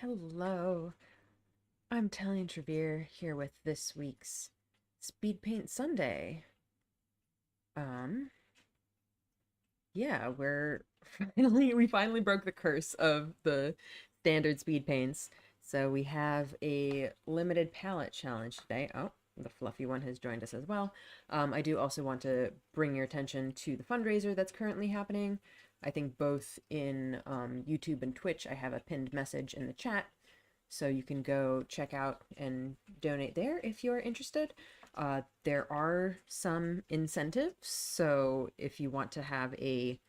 Hello, I'm Talien here with this week's Speedpaint Sunday. Um, yeah, we finally broke the curse of the standard speed paints. So we have a limited palette challenge today. Oh, the fluffy one has joined us as well. I do also want to bring your attention to the fundraiser that's currently happening. I think both in YouTube and Twitch, I have a pinned message in the chat. So you can go check out and donate there if you're interested. There are some incentives. So if you want to have a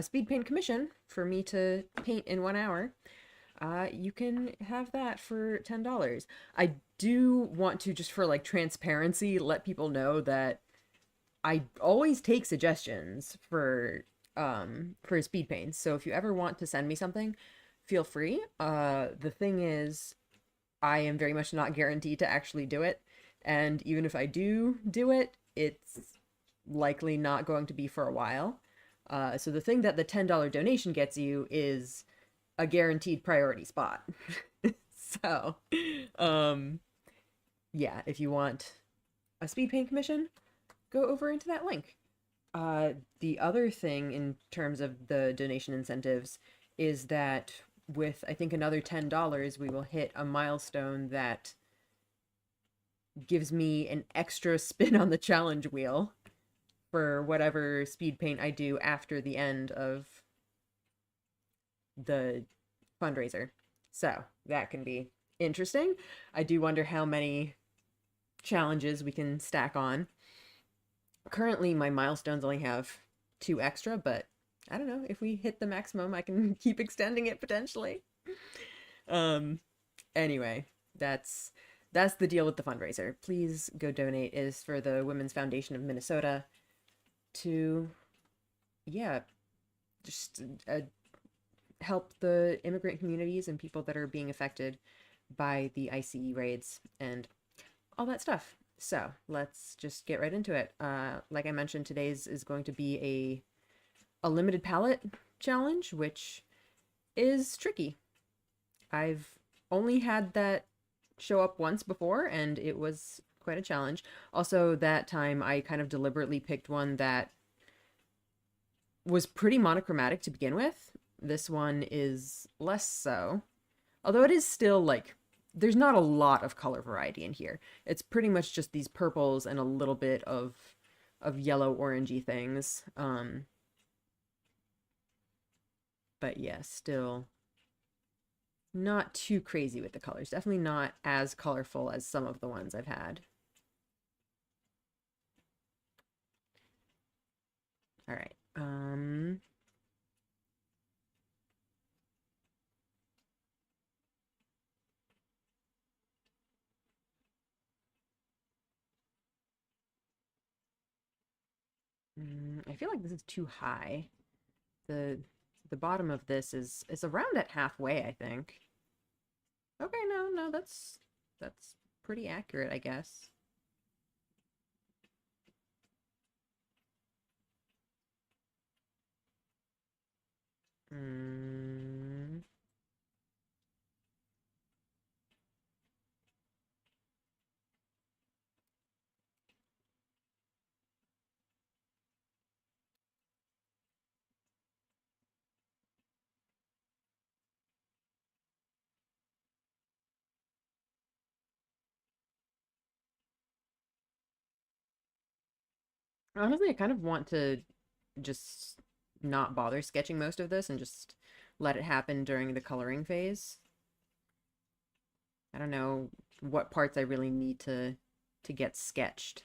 speed paint commission for me to paint in 1 hour, you can have that for $10. I do want to, just for like transparency, let people know that I always take suggestions for speed paints. So if you ever want to send me something, feel free. The thing is, I am very much not guaranteed to actually do it, and even if I do it, it's likely not going to be for a while. So the thing that the $10 donation gets you is a guaranteed priority spot. So, um, yeah, if you want a speed paint commission, go over into that link. The other thing in terms of the donation incentives is that with, I think, another $10, we will hit a milestone that gives me an extra spin on the challenge wheel for whatever speed paint I do after the end of the fundraiser. So that can be interesting. I do wonder how many challenges we can stack on. Currently, my milestones only have 2 extra, but I don't know. If we hit the maximum, I can keep extending it potentially. Um, anyway, that's the deal with the fundraiser. Please go donate. It is for the Women's Foundation of Minnesota to, yeah, just help the immigrant communities and people that are being affected by the ICE raids and all that stuff. So let's just get right into it. Like I mentioned, today's is going to be a limited palette challenge, which is tricky. I've only had that show up once before, and it was quite a challenge. Also, that time I kind of deliberately picked one that was pretty monochromatic to begin with. This one is less so, although it is still like there's not a lot of color variety in here. It's pretty much just these purples and a little bit of yellow orangey things. But yeah, still not too crazy with the colors. Definitely not as colorful as some of the ones I've had. All right. I feel like this is too high. The the bottom of this is around at halfway, I think. Okay, no, that's pretty accurate, I guess. Mm. Honestly, I kind of want to just not bother sketching most of this and just let it happen during the coloring phase. I don't know what parts I really need to get sketched.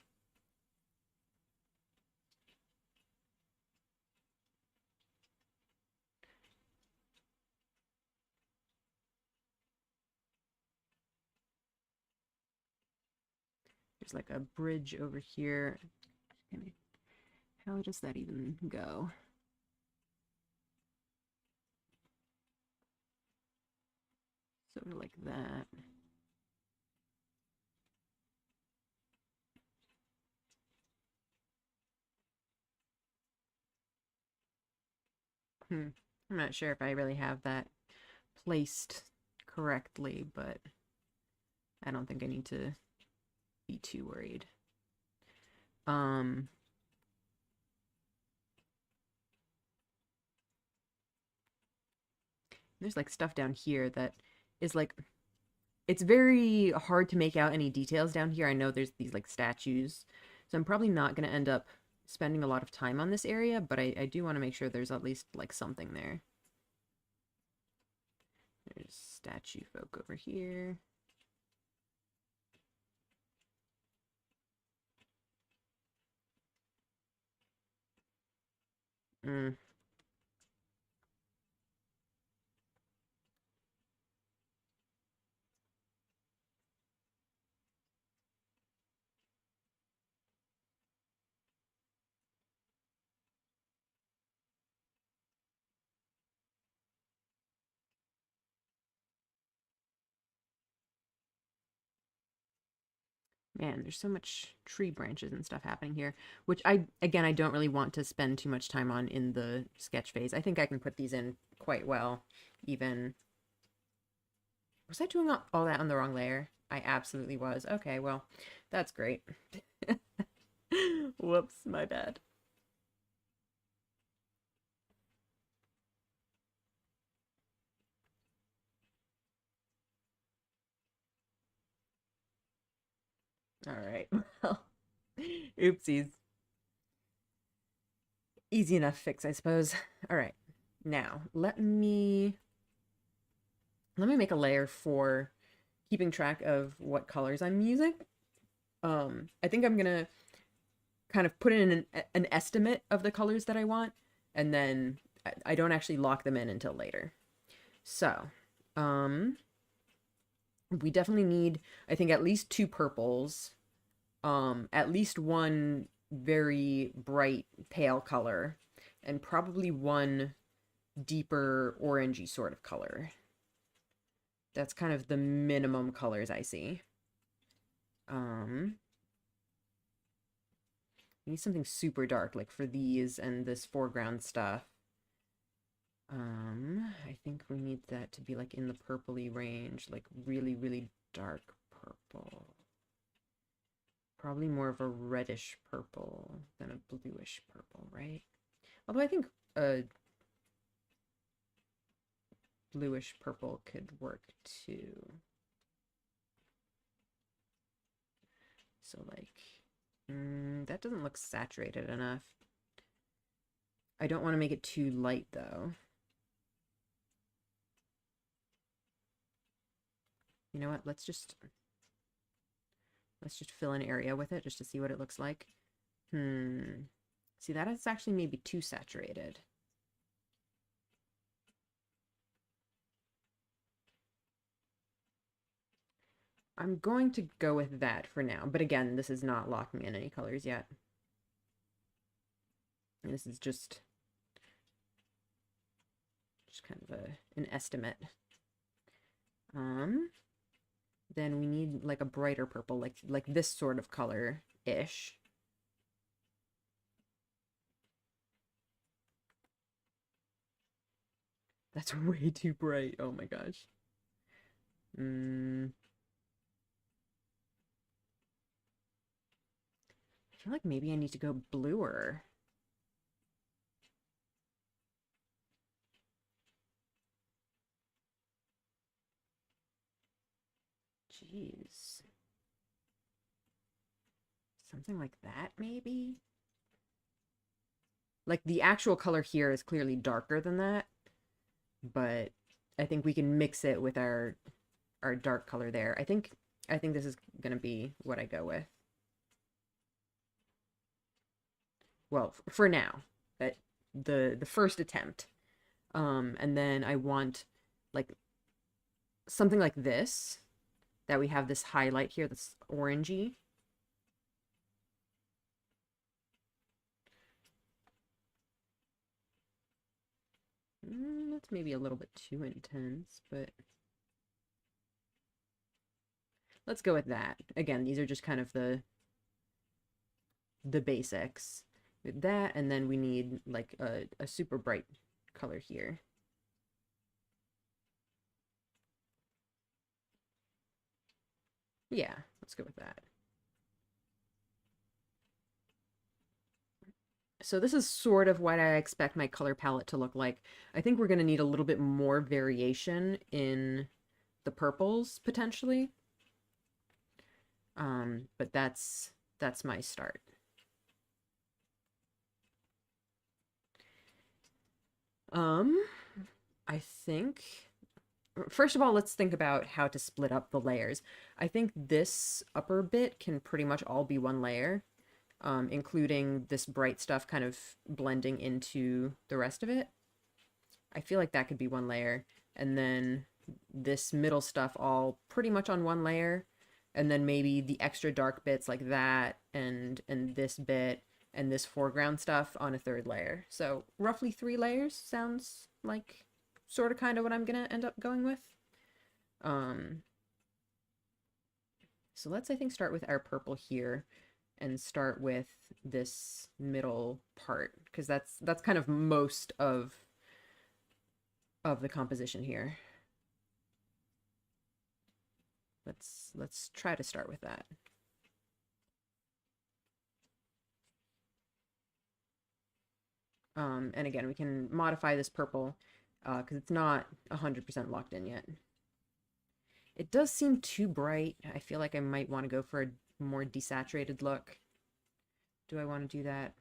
There's like a bridge over here. How does that even go? Sort of like that. I'm not sure if I really have that placed correctly, but I don't think I need to be too worried. There's like stuff down here that is like, it's very hard to make out any details down here. I know there's these like statues, so I'm probably not going to end up spending a lot of time on this area, but I do want to make sure there's at least like something there. There's statue folk over here. Mm. Man, there's so much tree branches and stuff happening here, which again, I don't really want to spend too much time on in the sketch phase. I think I can put these in quite well, even. Was I doing all that on the wrong layer? I absolutely was. Okay, well, that's great. Whoops, my bad. All right, well, oopsies. Easy enough fix, I suppose. All right, now let me make a layer for keeping track of what colors I'm using. I think I'm gonna kind of put in an estimate of the colors that I want, and then I don't actually lock them in until later. So, we definitely need, I think, at least 2 purples, at least 1 very bright pale color, and probably 1 deeper orangey sort of color. That's kind of the minimum colors I see. We need something super dark, like for these and this foreground stuff. I think we need that to be like in the purpley range, like really, really dark purple. Probably more of a reddish purple than a bluish purple, right? Although I think a bluish purple could work too. So like, that doesn't look saturated enough. I don't want to make it too light though. You know what? Let's just fill an area with it just to see what it looks like. See, that is actually maybe too saturated. I'm going to go with that for now. But again, this is not locking in any colors yet. This is just kind of an estimate. Then we need like a brighter purple, like this sort of color-ish. That's way too bright. Oh my gosh. I feel like maybe I need to go bluer. Jeez. Something like that, maybe? Like, the actual color here is clearly darker than that, but I think we can mix it with our dark color there. I think this is gonna be what I go with. Well, for now, but the first attempt. And then I want like something like this, that we have this highlight here that's orangey. That's maybe a little bit too intense, but let's go with that. Again, these are just kind of the basics with that, and then we need like a super bright color here. Yeah, let's go with that. So this is sort of what I expect my color palette to look like. I think we're going to need a little bit more variation in the purples potentially. But that's my start. Um, I think first of all, let's think about how to split up the layers. I think this upper bit can pretty much all be one layer, including this bright stuff kind of blending into the rest of it. I feel like that could be one layer. And then this middle stuff all pretty much on one layer. And then maybe the extra dark bits like that and this bit and this foreground stuff on a third layer. So roughly 3 layers sounds like sort of kind of what I'm gonna end up going with. Um, so let's, I think, start with our purple here and start with this middle part because that's kind of most of the composition here. Let's try to start with that. And again, we can modify this purple because it's not 100% locked in yet. It does seem too bright. I feel like I might want to go for a more desaturated look. Do I want to do that?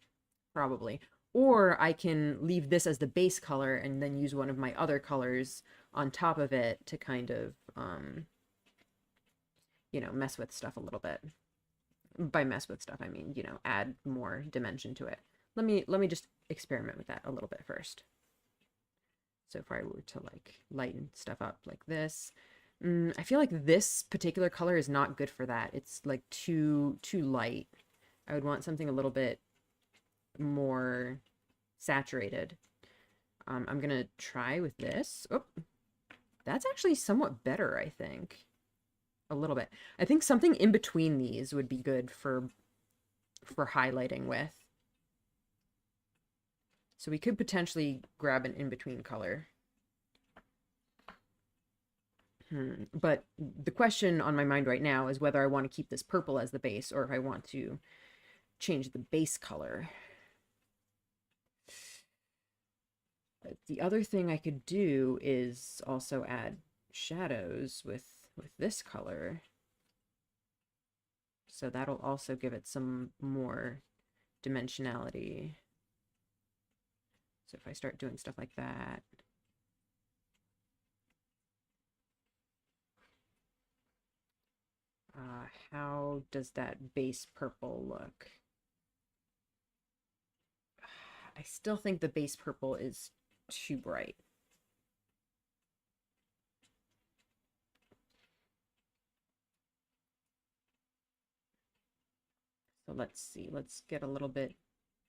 Probably. Or I can leave this as the base color and then use one of my other colors on top of it to kind of, you know, mess with stuff a little bit. By mess with stuff, I mean, you know, add more dimension to it. Let me just experiment with that a little bit first. So if I were to like lighten stuff up like this, I feel like this particular color is not good for that. It's like too light. I would want something a little bit more saturated. I'm gonna try with this. Oh, that's actually somewhat better, I think. A little bit. I think something in between these would be good for highlighting with. So we could potentially grab an in-between color. But the question on my mind right now is whether I want to keep this purple as the base or if I want to change the base color. The other thing I could do is also add shadows with this color. So that'll also give it some more dimensionality. So if I start doing stuff like that. How does that base purple look? I still think the base purple is too bright. So let's see, let's get a little bit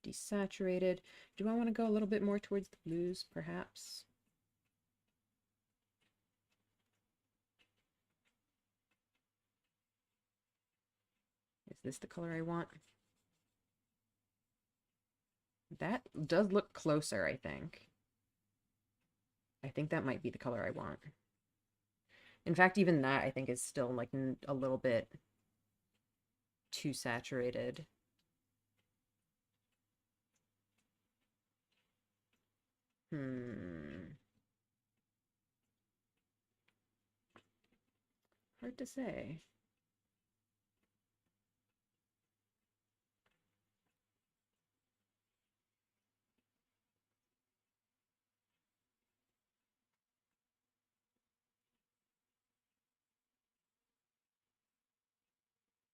desaturated. Do I want to go a little bit more towards the blues, perhaps? Is this the color I want? That does look closer, I think. I think that might be the color I want. In fact, even that I think is still like a little bit too saturated. Hard to say.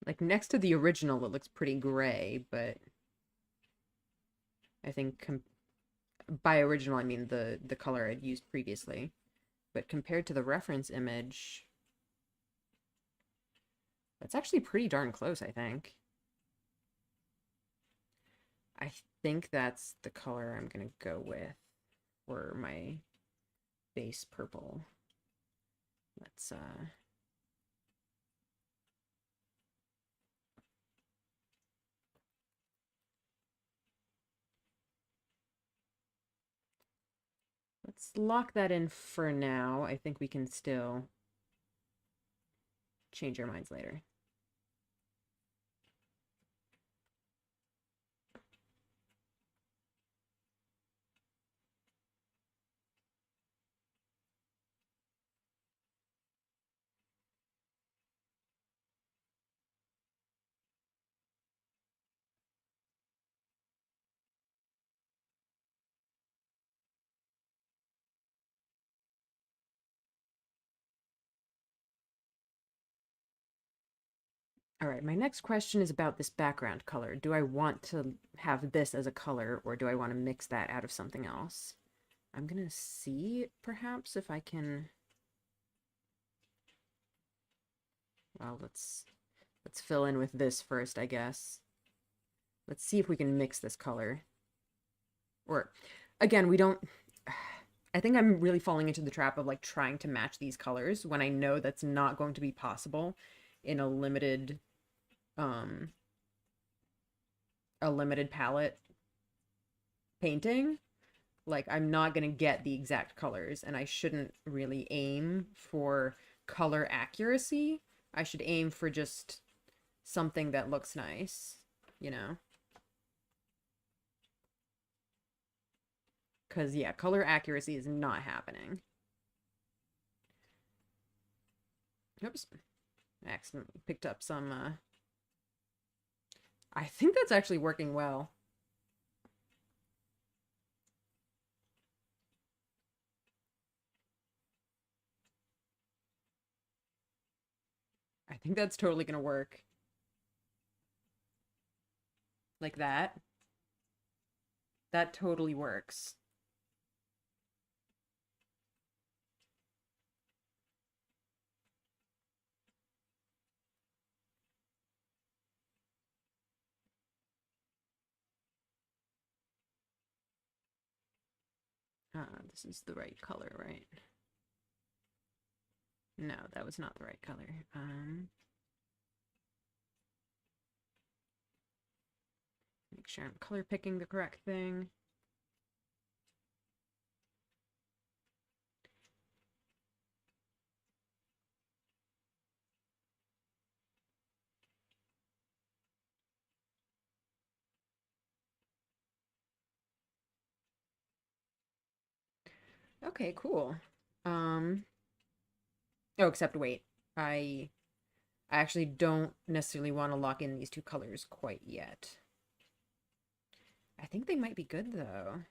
Like next to the original, it looks pretty gray, but I think by original I mean the color I'd used previously. But compared to the reference image, that's actually pretty darn close, I think. I think that's the color I'm gonna go with for my base purple. Let's lock that in for now. I think we can still change our minds later. All right, my next question is about this background color. Do I want to have this as a color, or do I want to mix that out of something else? I'm gonna see perhaps if I can. Well, let's fill in with this first, I guess. Let's see if we can mix this color. Or again, we don't. I think I'm really falling into the trap of like trying to match these colors when I know that's not going to be possible in um a limited palette painting. Like I'm not going to get the exact colors, and I shouldn't really aim for color accuracy. I should aim for just something that looks nice, you know? Because, yeah, color accuracy is not happening. Oops. I accidentally picked up some, I think that's actually working well. I think that's totally gonna work. Like that. That totally works. This is the right color, right? No, that was not the right color. Make sure I'm color picking the correct thing. Okay, cool. Oh, except wait. I I actually don't necessarily want to lock in these two colors quite yet. I think they might be good though.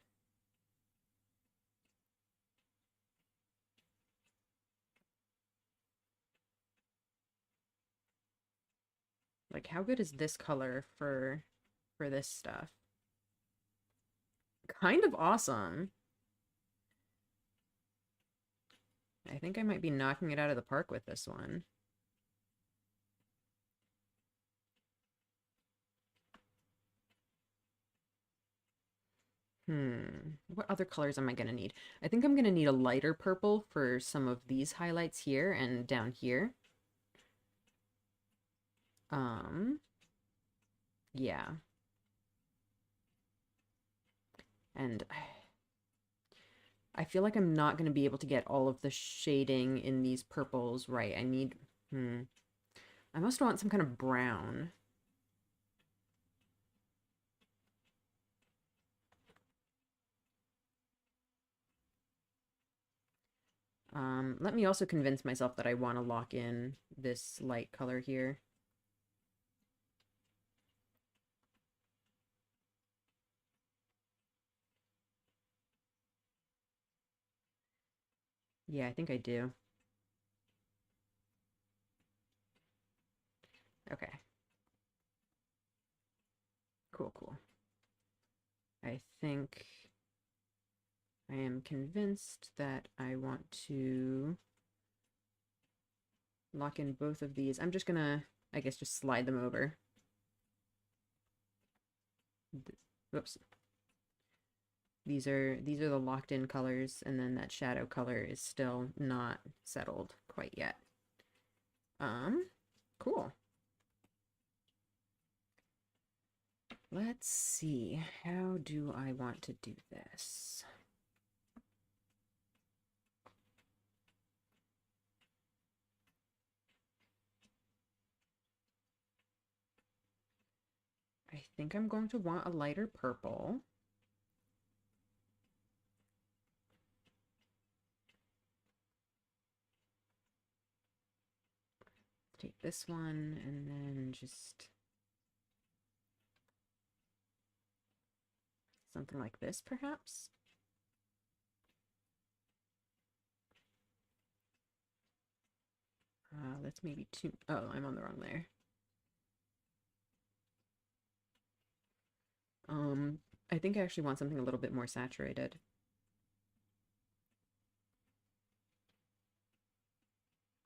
Like how good is this color for this stuff? Kind of awesome. I think I might be knocking it out of the park with this one. What other colors am I gonna need? I think I'm gonna need a lighter purple for some of these highlights here and down here. Yeah. And I feel like I'm not gonna be able to get all of the shading in these purples right. I must want some kind of brown. Let me also convince myself that I want to lock in this light color here. Yeah, I think I do. Okay. Cool, cool. I think I am convinced that I want to lock in both of these. I'm just gonna, I guess, just slide them over. Whoops. These are the locked in colors, and then that shadow color is still not settled quite yet. Cool. Let's see. How do I want to do this? I think I'm going to want a lighter purple. Take this one and then just something like this, perhaps. That's maybe too... Oh, I'm on the wrong layer. I think I actually want something a little bit more saturated.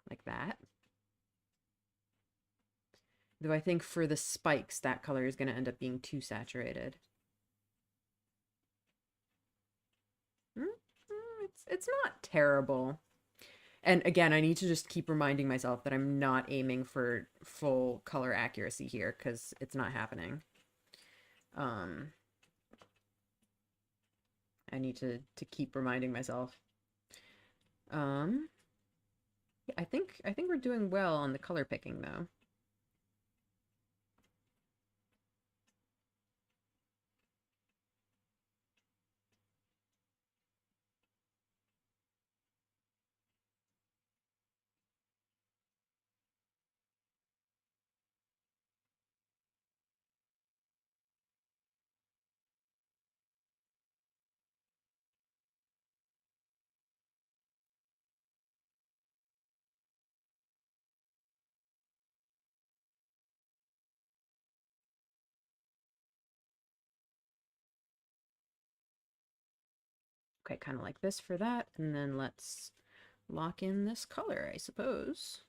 Like that. Though I think for the spikes, that color is going to end up being too saturated. It's not terrible. And again, I need to just keep reminding myself that I'm not aiming for full color accuracy here because it's not happening. Um, I need to keep reminding myself. Um, yeah, I think we're doing well on the color picking though. Okay, kind of like this for that, and then let's lock in this color, I suppose.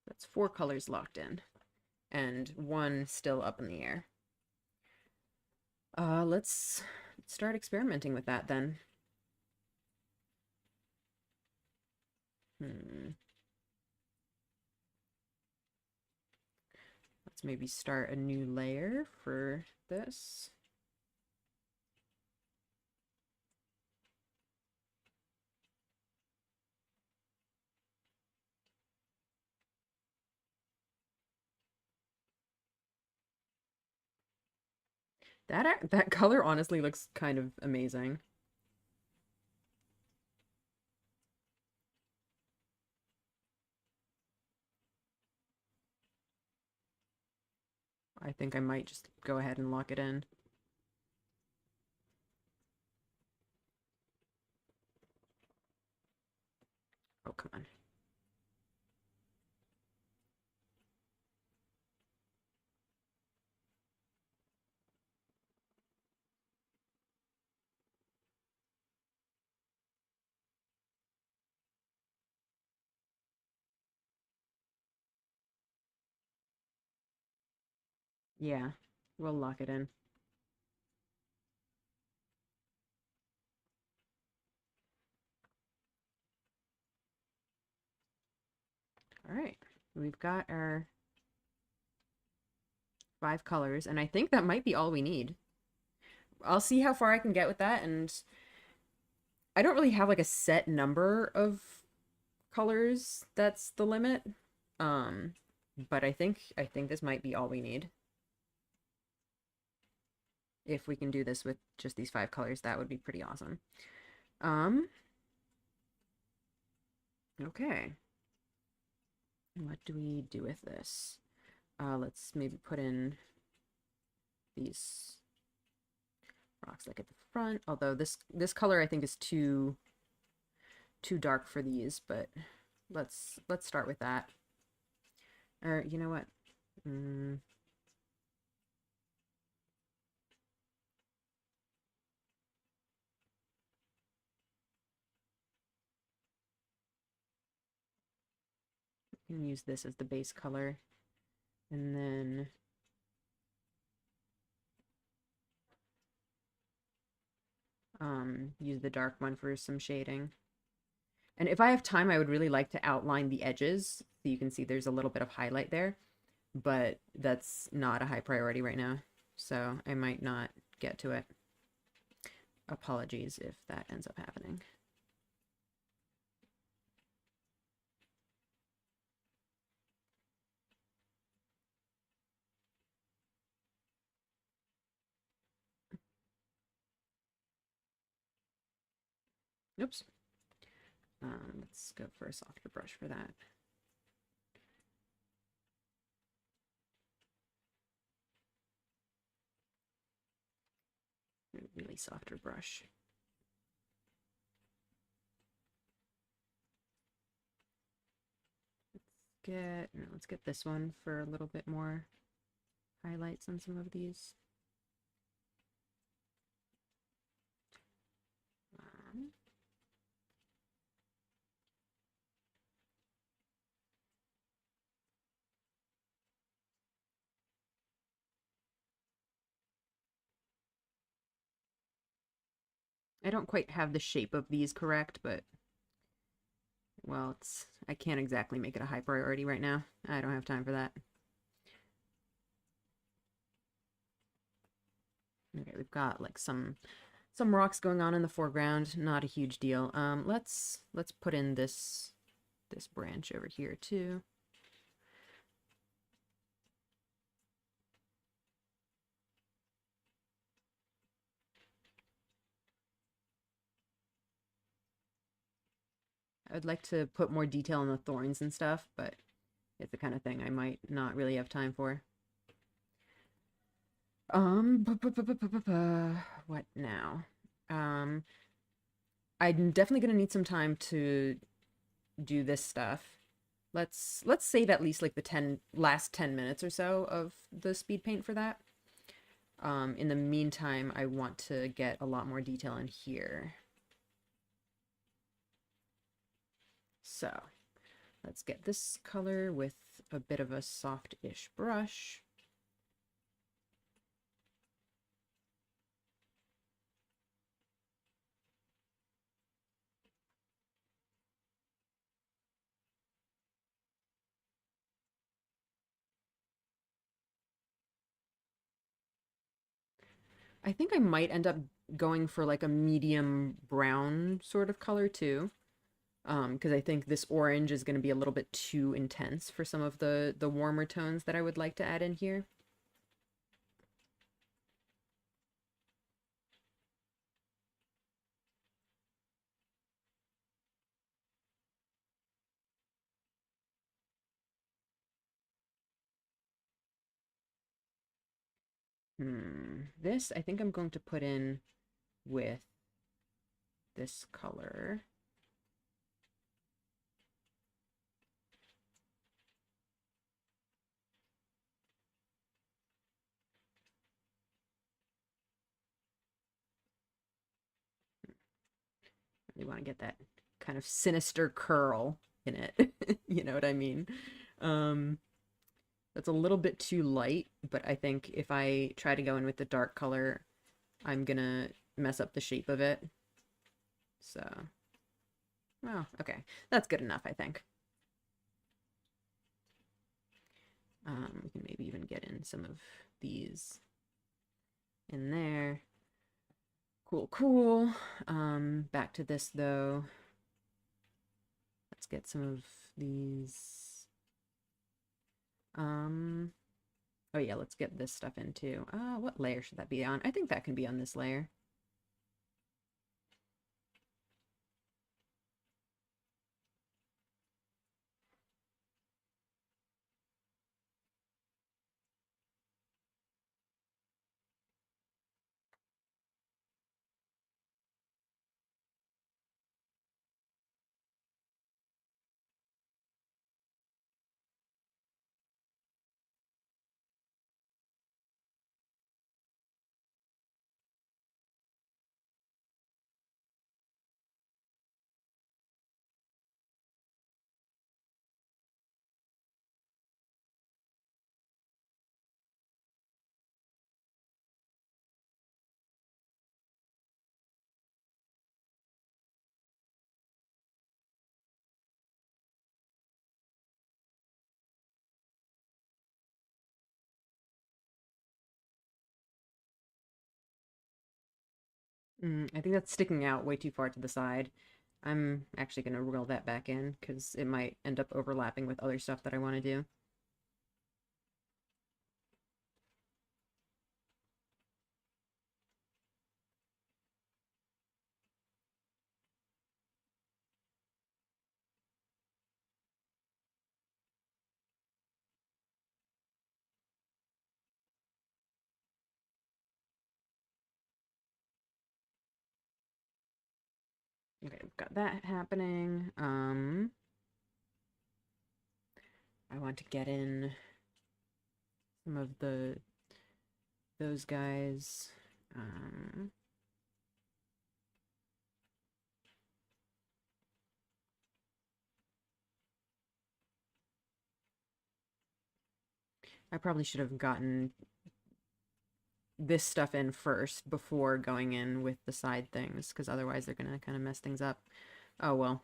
That's 4 colors locked in, and 1 still up in the air. Let's start experimenting with that then. Let's maybe start a new layer for this. That color honestly looks kind of amazing. I think I might just go ahead and lock it in. Oh, come on. Yeah, we'll lock it in. All right, we've got our 5 colors, and I think that might be all we need. I'll see how far I can get with that, and I don't really have like a set number of colors that's the limit. Um, but I think this might be all we need. If we can do this with just these 5 colors, that would be pretty awesome. Okay. What do we do with this? Let's maybe put in these rocks like at the front. Although this color I think is too dark for these, but let's start with that. Or you know what? We can use this as the base color, and then use the dark one for some shading. And if I have time, I would really like to outline the edges so you can see there's a little bit of highlight there, but that's not a high priority right now, so I might not get to it. Apologies if that ends up happening. Oops. Let's go for a softer brush for that. A really softer brush. let's get this one for a little bit more highlights on some of these. Um, I don't quite have the shape of these correct, but well, I can't exactly make it a high priority right now. I don't have time for that. Okay, we've got like some rocks going on in the foreground, not a huge deal. Let's put in this branch over here too. I would like to put more detail in the thorns and stuff, but it's the kind of thing I might not really have time for. What now? Um, I'm definitely gonna need some time to do this stuff. Let's save at least like the last 10 minutes or so of the speed paint for that. In the meantime, I want to get a lot more detail in here. So let's get this color with a bit of a soft-ish brush. I think I might end up going for like a medium brown sort of color too. Because I think this orange is going to be a little bit too intense for some of the warmer tones that I would like to add in here. This I think I'm going to put in with this color. You want to get that kind of sinister curl in it. You know what I mean? Um, that's a little bit too light, but I think if I try to go in with the dark color, I'm gonna mess up the shape of it. So, well, okay. That's good enough, I think. We can maybe even get in some of these in there. Cool, cool. Back to this though. Let's get some of these. Oh yeah, let's get this stuff in too. What layer should that be on? I think that can be on this layer. I think that's sticking out way too far to the side. I'm actually going to reel that back in because it might end up overlapping with other stuff that I want to do. Okay, we've got that happening. I want to get in some of those guys. I probably should have gotten this stuff in first before going in with the side things, because otherwise they're gonna kind of mess things up. Oh well.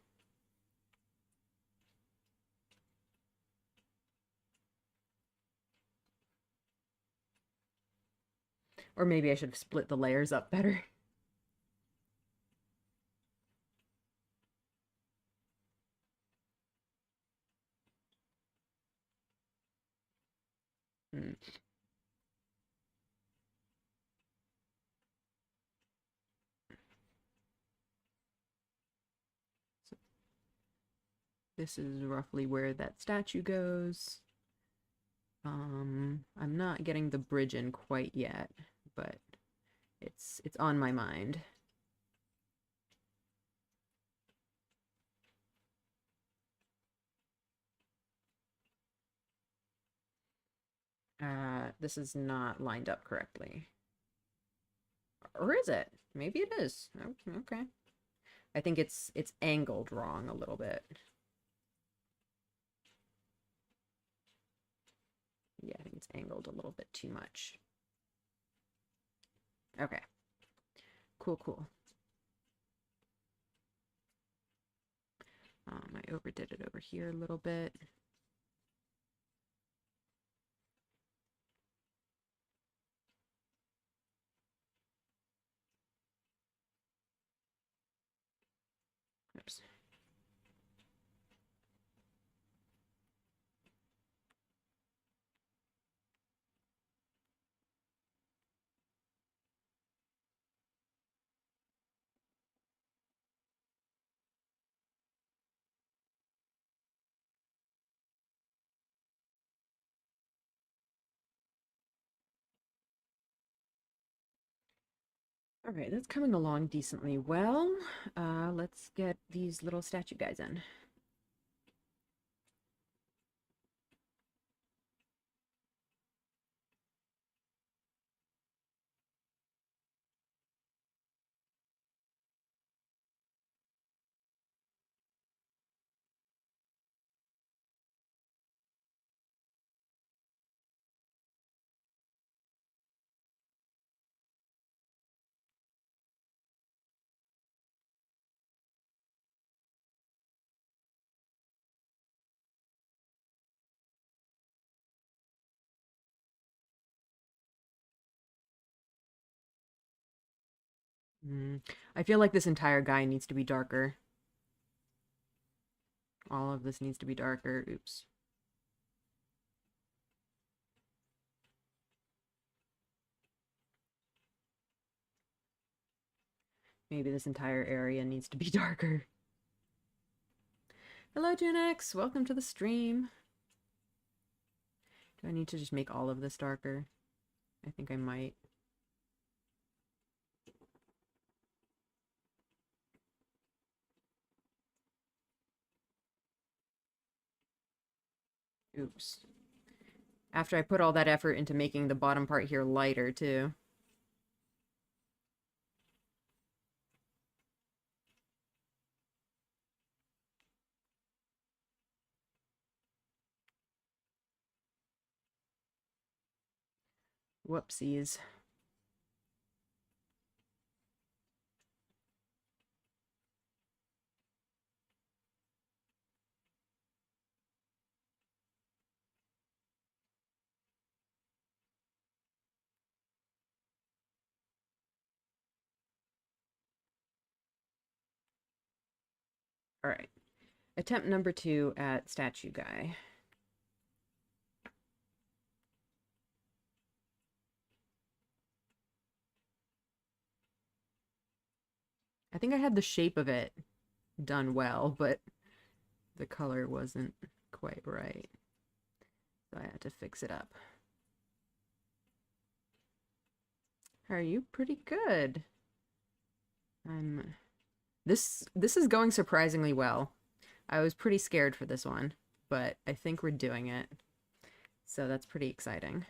Or maybe I should have split the layers up better. Hmm. So this is roughly where that statue goes. I'm not getting the bridge in quite yet, but it's on my mind. This is not lined up correctly. Or is it? Maybe it is. Okay. I think it's angled wrong a little bit. Yeah, I think it's angled a little bit too much. Okay. Cool. I overdid it over here a little bit. Oops. All right, that's coming along decently well. Let's get these little statue guys in. I feel like this entire guy needs to be darker. All of this needs to be darker. Oops. Maybe this entire area needs to be darker. Hello, Gen X. Welcome to the stream. Do I need to just make all of this darker? I think I might. Oops. After I put all that effort into making the bottom part here lighter, too. Whoopsies. All right. Attempt number 2 at statue guy. I think I had the shape of it done well, but the color wasn't quite right. So I had to fix it up. Are you pretty good? This is going surprisingly well. I was pretty scared for this one, but I think we're doing it. So that's pretty exciting.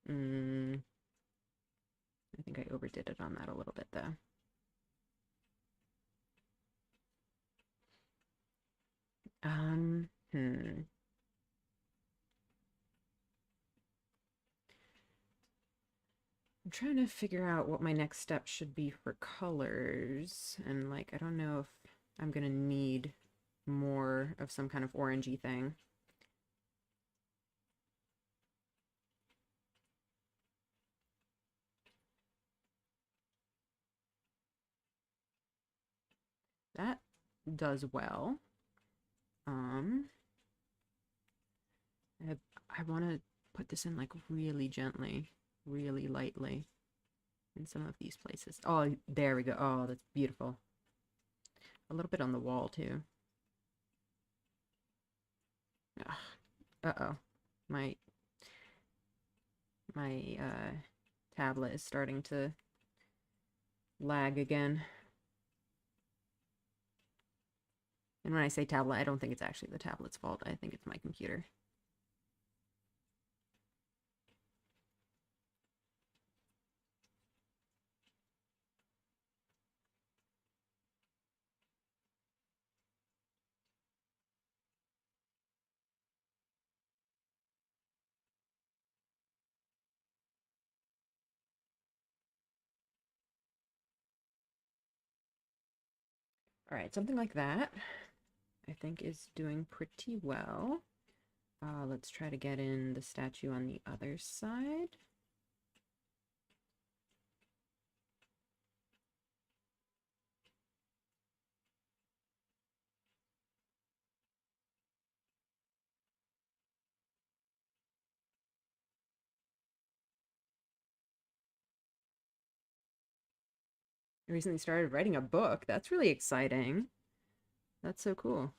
I think I overdid it on that a little bit though. Hmm. I'm trying to figure out what my next step should be for colors, and like, I don't know if I'm gonna need more of some kind of orangey thing. That does well. I, I want to put this in like really gently, really lightly in some of these places. Oh, there we go. Oh, that's beautiful. A little bit on the wall too. Uh-oh. My my tablet is starting to lag again. And when I say tablet, I don't think it's actually the tablet's fault. I think it's my computer. All right, something like that, I think is doing pretty well. Let's try to get in the statue on the other side. I recently started writing a book. That's really exciting. That's so cool.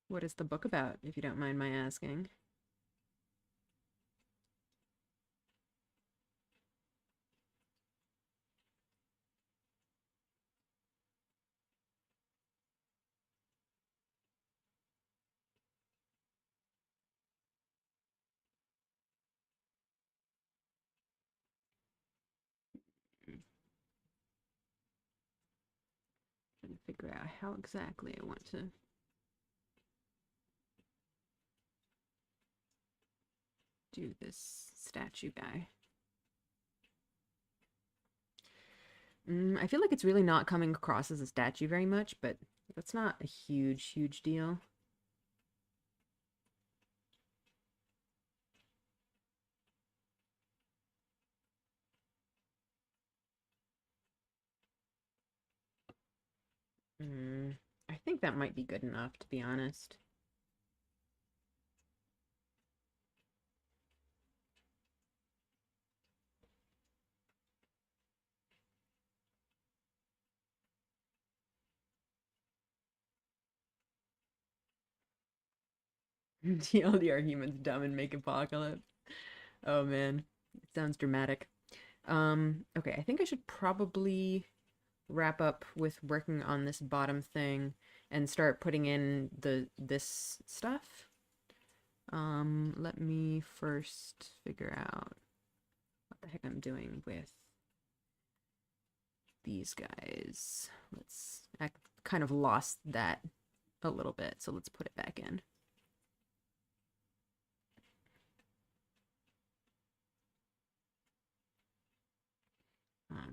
What is the book about, if you don't mind my asking? Trying to figure out how exactly I want to do this statue guy. I feel like it's really not coming across as a statue very much, but that's not a huge, huge deal. I think that might be good enough, to be honest. TLDR humans dumb and make apocalypse. Oh man, it sounds dramatic. Okay, I think I should probably wrap up with working on this bottom thing and start putting in this stuff. Let me first figure out what the heck I'm doing with these guys. I kind of lost that a little bit, so let's put it back in.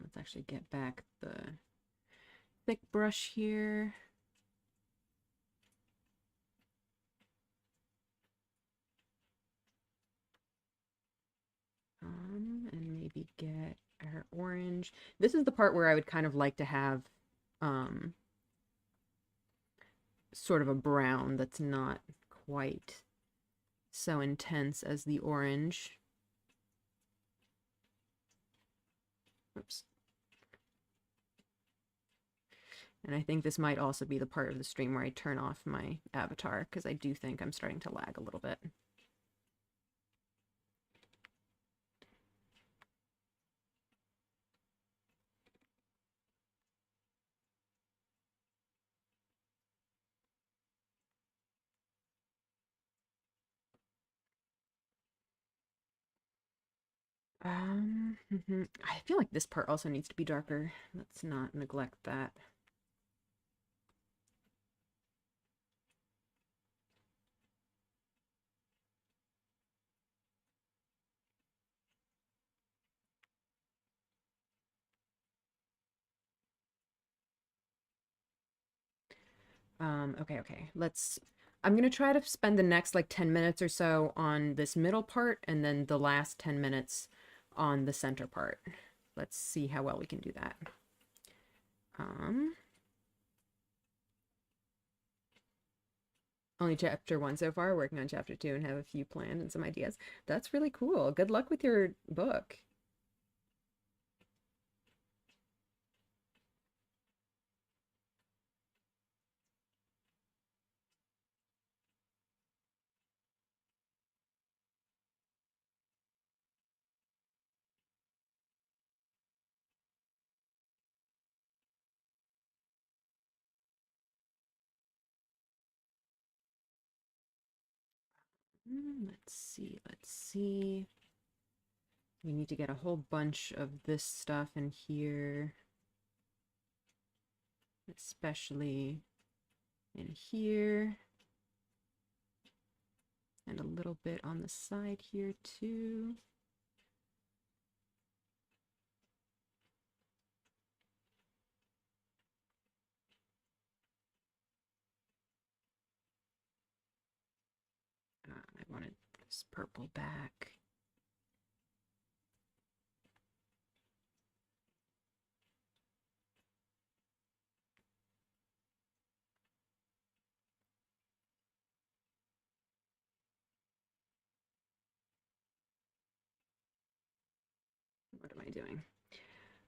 Let's actually get back the thick brush here. And maybe get our orange. This is the part where I would kind of like to have sort of a brown that's not quite so intense as the orange. Oops. And I think this might also be the part of the stream where I turn off my avatar, because I do think I'm starting to lag a little bit. I feel like this part also needs to be darker. Let's not neglect that. Okay. I'm gonna try to spend the next like 10 minutes or so on this middle part, and then the last 10 minutes on the center part. Let's see how well we can do that. Only chapter 1 so far, working on chapter 2 and have a few planned and some ideas. That's really cool. Good luck with your book. Let's see. We need to get a whole bunch of this stuff in here, especially in here, and a little bit on the side here too. I wanted this purple back. What am I doing?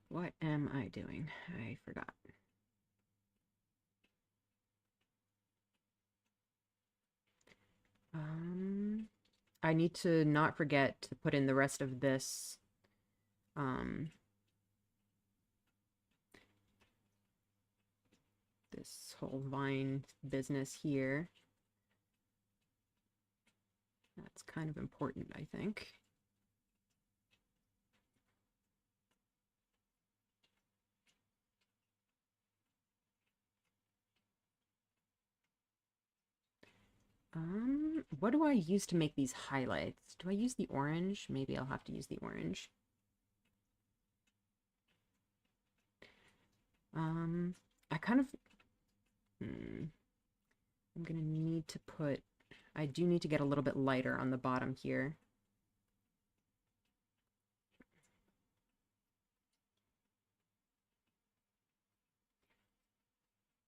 What am I doing? I forgot. I need to not forget to put in the rest of this this whole vine business here. That's kind of important, I think. What do I use to make these highlights? Do I use the orange? Maybe I'll have to use the orange. I kind of, I'm gonna need to put, I do need to get a little bit lighter on the bottom here.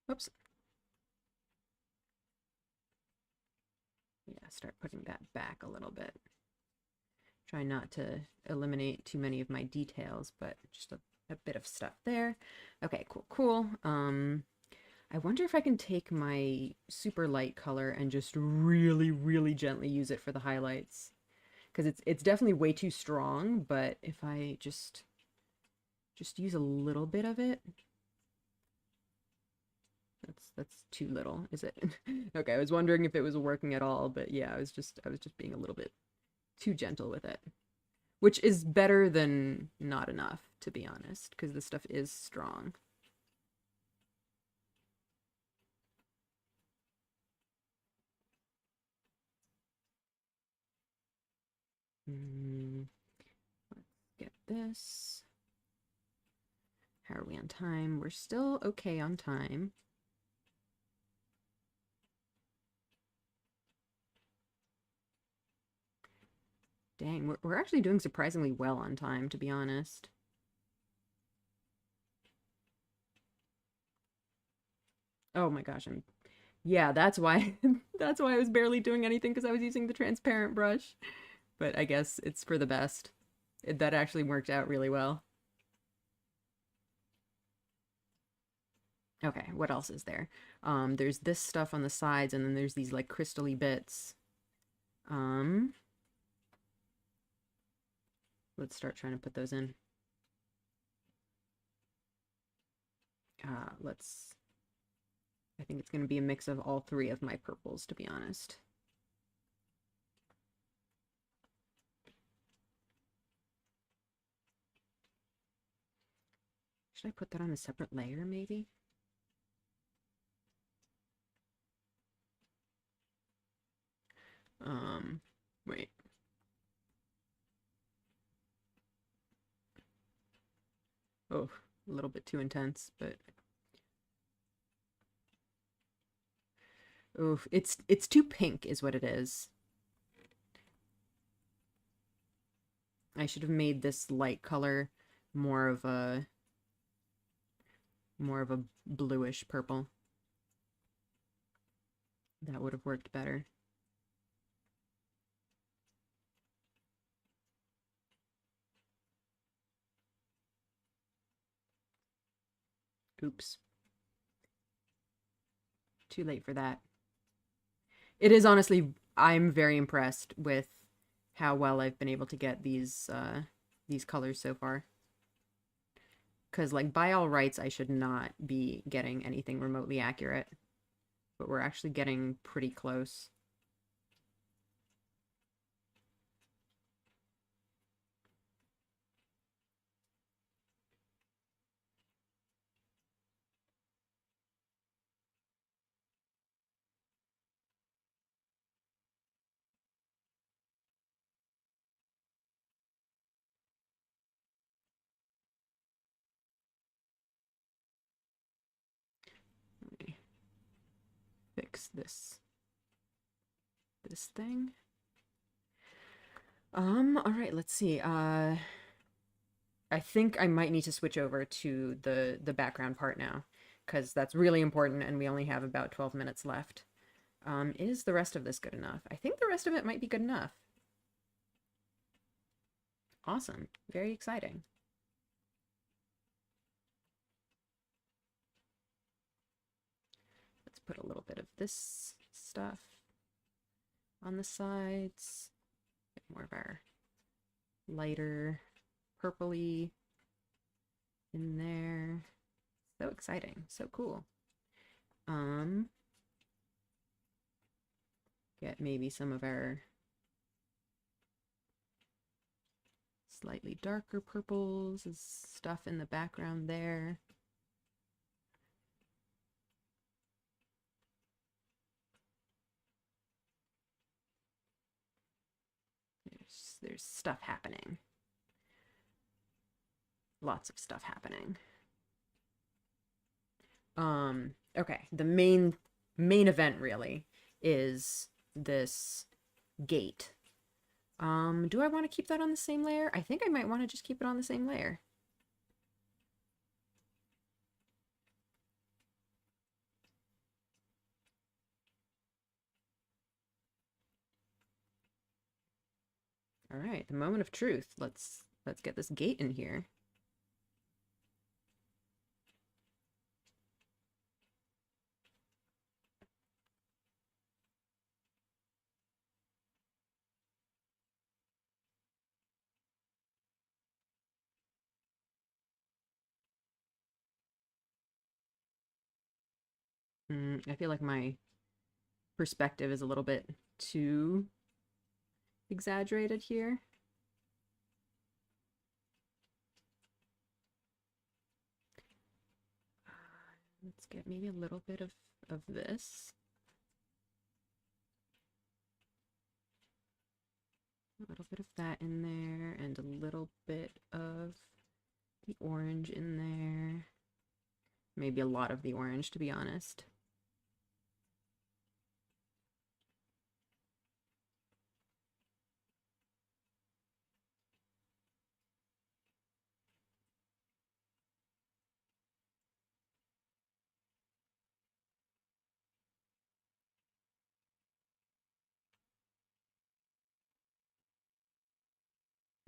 Oops. Yeah, start putting that back a little bit. Try not to eliminate too many of my details, but just a bit of stuff there. Okay, cool. I wonder if I can take my super light color and just really gently use it for the highlights. Because it's definitely way too strong, but if I just use a little bit of it. That's too little, is it? Okay, I was wondering if it was working at all, but yeah, I was just being a little bit too gentle with it. Which is better than not enough, to be honest, because this stuff is strong. Let's get this. How are we on time? We're still okay on time. Dang, we're actually doing surprisingly well on time, to be honest. Oh my gosh, yeah, that's why that's why I was barely doing anything, because I was using the transparent brush. But I guess it's for the best. That actually worked out really well. Okay, what else is there? There's this stuff on the sides, and then there's these like crystally bits. Um, let's start trying to put those in. Let's. I think it's going to be a mix of all three of my purples, to be honest. Should I put that on a separate layer, maybe? Wait. Oh, a little bit too intense, but oof, it's too pink is what it is. I should have made this light color more of a bluish purple. That would have worked better. Oops. Too late for that. It is honestly, I'm very impressed with how well I've been able to get these colors so far. Because, like, by all rights, I should not be getting anything remotely accurate. But we're actually getting pretty close. Let me fix this thing. All right, let's see. I think I might need to switch over to the background part now, because that's really important, and we only have about 12 minutes left. Is the rest of this good enough? I think the rest of it might be good enough. Awesome. Very exciting. Let's put a little bit of this stuff on the sides. Get more of our lighter purpley in there. So exciting. So cool. Get maybe some of our slightly darker purples as stuff in the background there. There's stuff happening. Lots of stuff happening. Okay, the main event really is this gate. Do I want to keep that on the same layer? I think I might want to just keep it on the same layer. All right, the moment of truth. Let's get this gate in here. I feel like my perspective is a little bit too exaggerated here. Let's get maybe a little bit of this. A little bit of that in there, and a little bit of the orange in there. Maybe a lot of the orange, to be honest.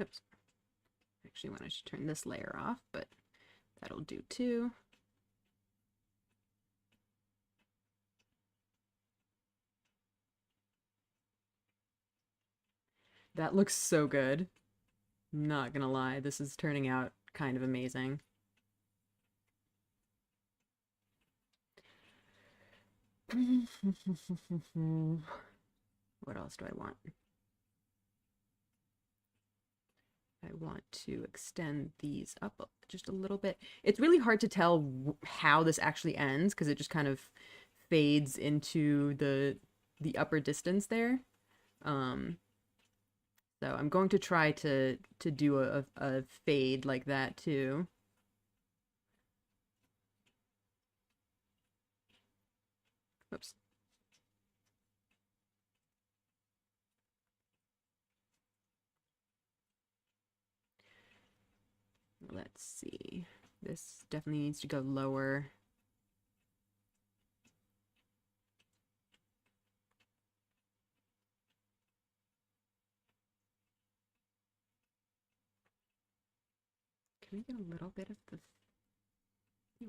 Oops. Actually wanted to turn this layer off, but that'll do too. That looks so good. Not gonna lie, this is turning out kind of amazing. What else do I want? I want to extend these up just a little bit. It's really hard to tell how this actually ends because it just kind of fades into the upper distance there. Um, so I'm going to try to do a fade like that too. Oops. Let's see. This definitely needs to go lower. Can we get a little bit of the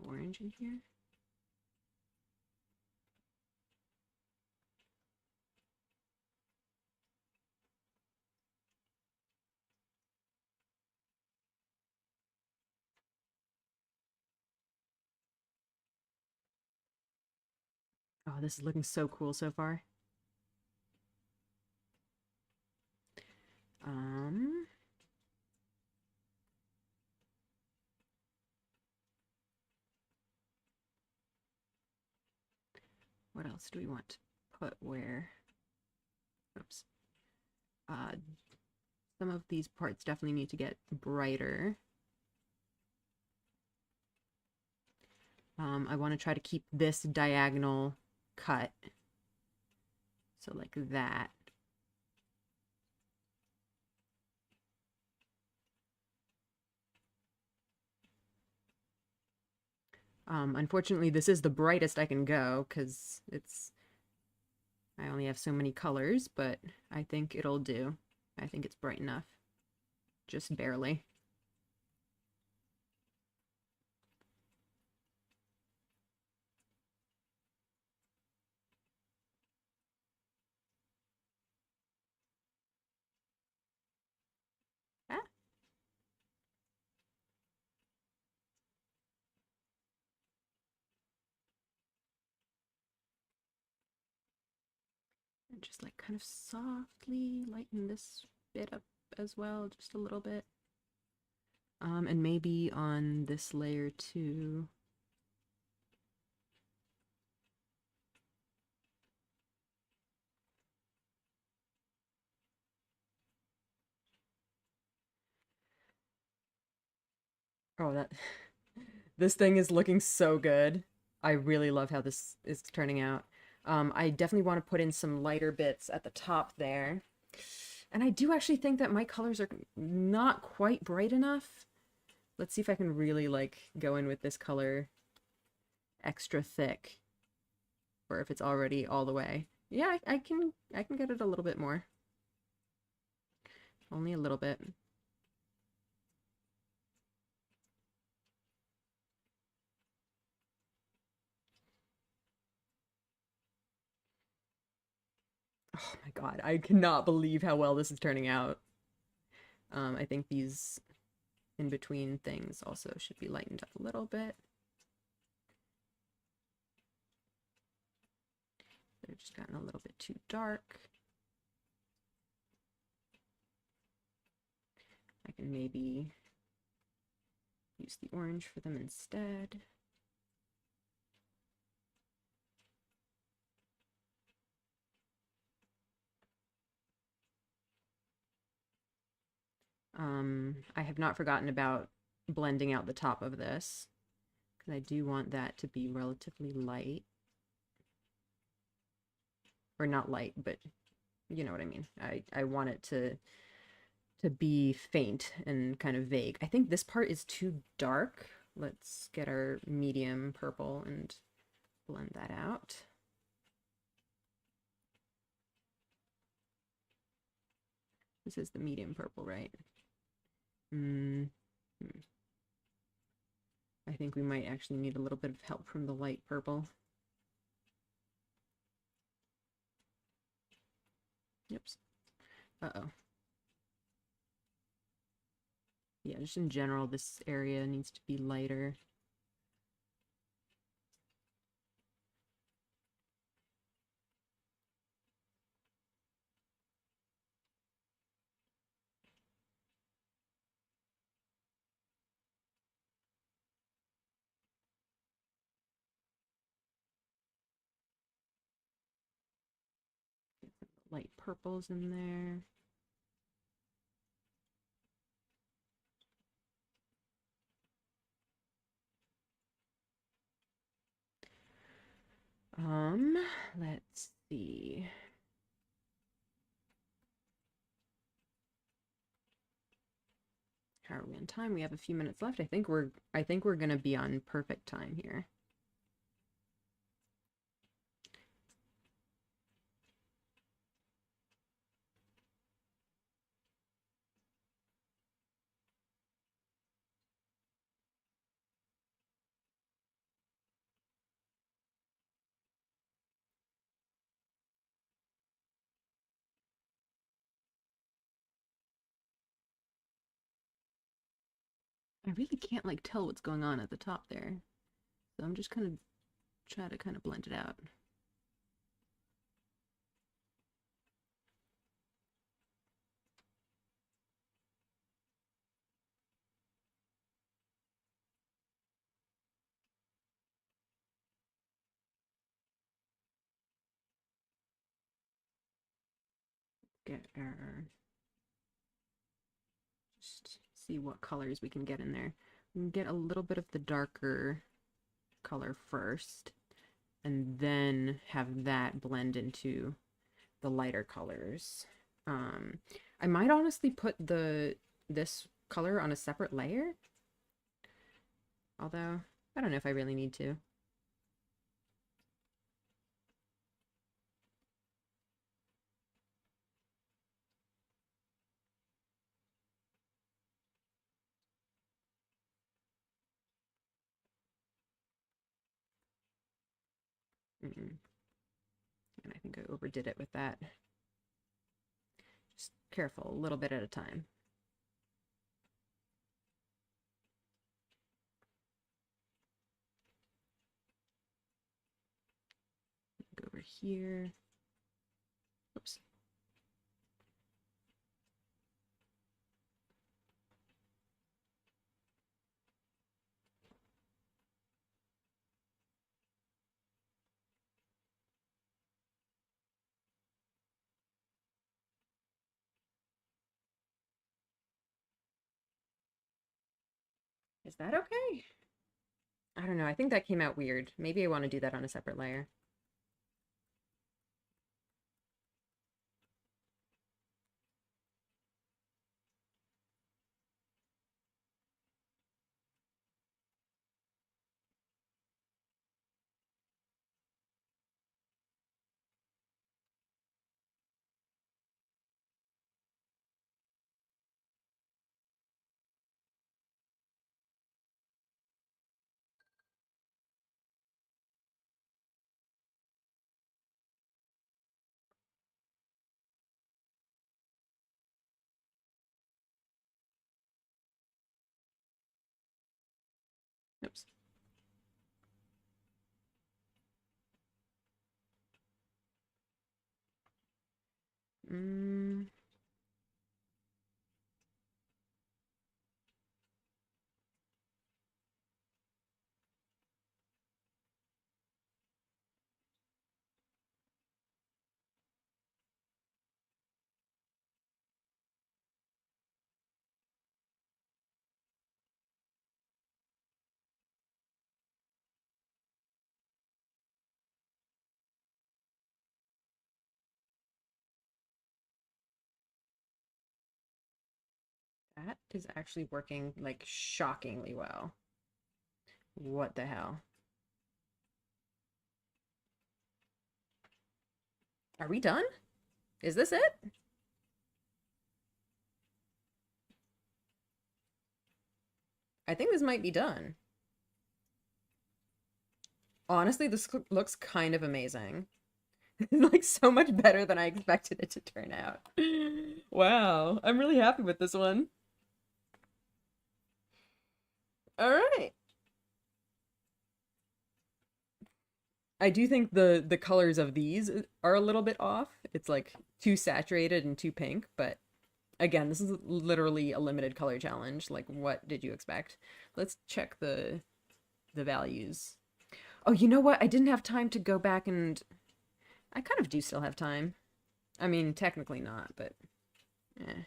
orange in here? Oh, this is looking so cool so far. Um, what else do we want to put where? Oops. Some of these parts definitely need to get brighter. I want to try to keep this diagonal cut. So like that. Unfortunately, this is the brightest I can go because I only have so many colors, but I think it'll do. I think it's bright enough. Just barely. Ah. And just like kind of softly lighten this bit up as well, just a little bit. And maybe on this layer too. Oh, that this thing is looking so good. I really love how this is turning out. I definitely want to put in some lighter bits at the top there. And I do actually think that my colors are not quite bright enough. Let's see if I can really like go in with this color extra thick, or if it's already all the way. Yeah, I can get it a little bit more. Only a little bit. Oh my god, I cannot believe how well this is turning out. I think these in between things also should be lightened up a little bit. They've just gotten a little bit too dark. I can maybe use the orange for them instead. I have not forgotten about blending out the top of this, because I do want that to be relatively light. Or not light, but you know what I mean. I want it to be faint and kind of vague. I think this part is too dark. Let's get our medium purple and blend that out. This is the medium purple, right? I think we might actually need a little bit of help from the light purple. Oops. Uh-oh. Yeah, just in general, this area needs to be lighter. Light purples in there. Let's see. How are we on time? We have a few minutes left. I think we're gonna be on perfect time here. I really can't like tell what's going on at the top there. So I'm just kind of try to kind of blend it out. Get our just see what colors we can get in there. We can get a little bit of the darker color first, and then have that blend into the lighter colors. I might honestly put this color on a separate layer, although I don't know if I really need to. And I think I overdid it with that. Just careful, a little bit at a time. Go over here. Oops. Is that okay? I don't know. I think that came out weird. Maybe I want to do that on a separate layer. Oops. Mm. That is actually working like shockingly well. What the hell? Are we done? Is this it? I think this might be done. Honestly, this looks kind of amazing. Like so much better than I expected it to turn out. Wow, I'm really happy with this one. All right. I do think the colors of these are a little bit off. It's like too saturated and too pink, but again, this is literally a limited color challenge. Like, what did you expect? Let's check the values. Oh, you know what? I didn't have time to go back and I kind of do still have time. I mean, technically not, but eh.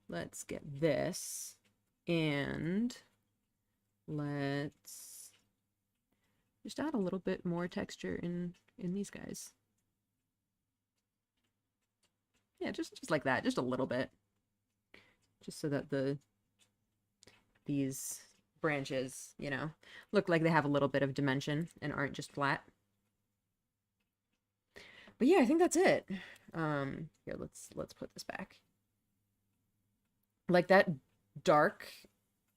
Let's get this and let's just add a little bit more texture in these guys. Yeah, just like that, just a little bit. Just so that these branches, you know, look like they have a little bit of dimension and aren't just flat. But yeah, I think that's it. Here, let's put this back. Like that dark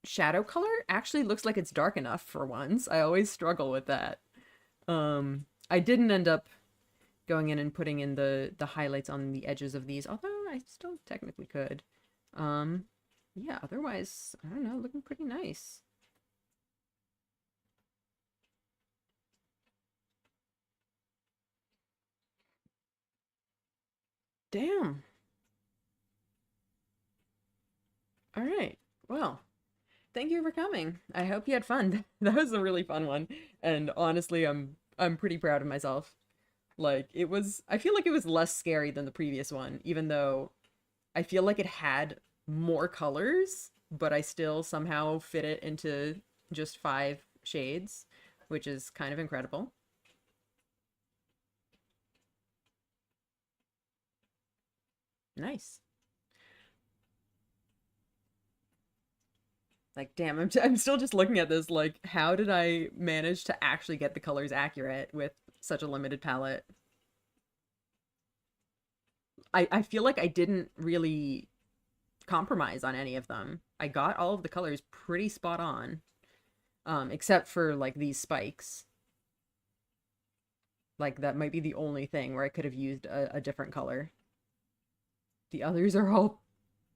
shadow color actually looks like it's dark enough for once. I always struggle with that. I didn't end up going in and putting in the highlights on the edges of these, although I still technically could. Yeah, otherwise, I don't know, looking pretty nice. Damn. All right. Well, thank you for coming. I hope you had fun. That was a really fun one. And honestly, I'm pretty proud of myself. Like it was I feel like it was less scary than the previous one, even though I feel like it had more colors, but I still somehow fit it into just 5 shades, which is kind of incredible. Nice. Like, damn, I'm still just looking at this, like, how did I manage to actually get the colors accurate with such a limited palette? I feel like I didn't really compromise on any of them. I got all of the colors pretty spot on, except for, like, these spikes. Like, that might be the only thing where I could have used a different color. The others are all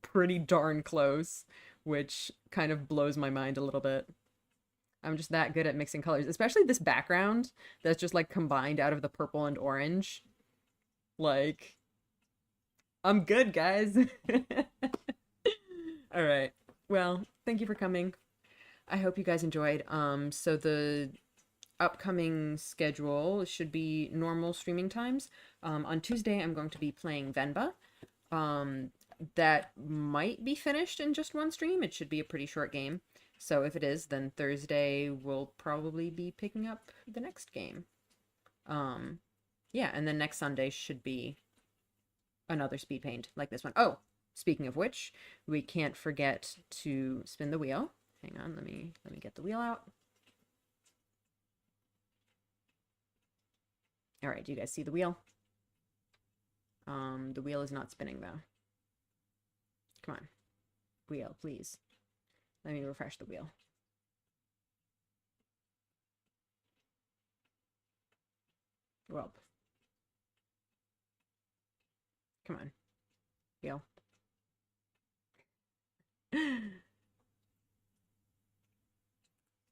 pretty darn close, which kind of blows my mind a little bit. I'm just that good at mixing colors, especially this background that's just like combined out of the purple and orange. Like, I'm good, guys. All right. Well, thank you for coming. I hope you guys enjoyed. So the upcoming schedule should be normal streaming times. On Tuesday, I'm going to be playing Venba. Um, that might be finished in just one stream. It should be a pretty short game. So if it is, then Thursday we'll probably be picking up the next game. Yeah, and then next Sunday should be another speed paint like this one. Oh, speaking of which, we can't forget to spin the wheel. Hang on, let me get the wheel out. All right, do you guys see the wheel? The wheel is not spinning though. Come on. Wheel, please. Let me refresh the wheel. Well. Come on. Wheel.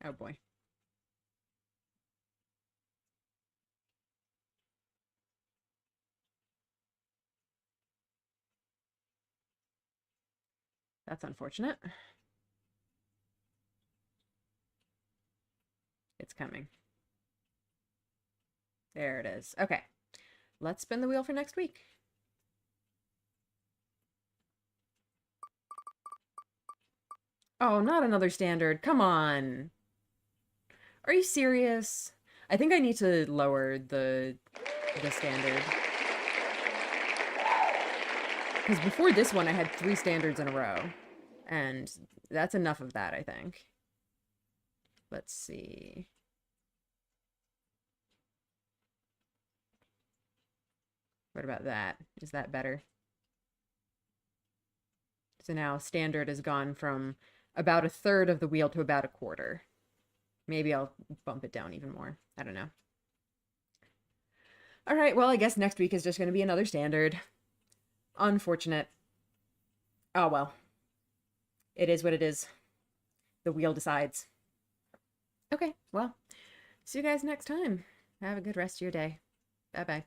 Oh boy. That's unfortunate. It's coming. There it is. Okay. Let's spin the wheel for next week. Oh, not another standard. Come on. Are you serious? I think I need to lower the standard. Because before this one, I had 3 standards in a row. And that's enough of that, I think. Let's see. What about that? Is that better? So now standard has gone from about 1/3 of the wheel to about 1/4. Maybe I'll bump it down even more. I don't know. All right, well, I guess next week is just going to be another standard. Unfortunate. Oh, well. it is what it is. The wheel decides. Okay, well, see you guys next time. Have a good rest of your day. Bye bye.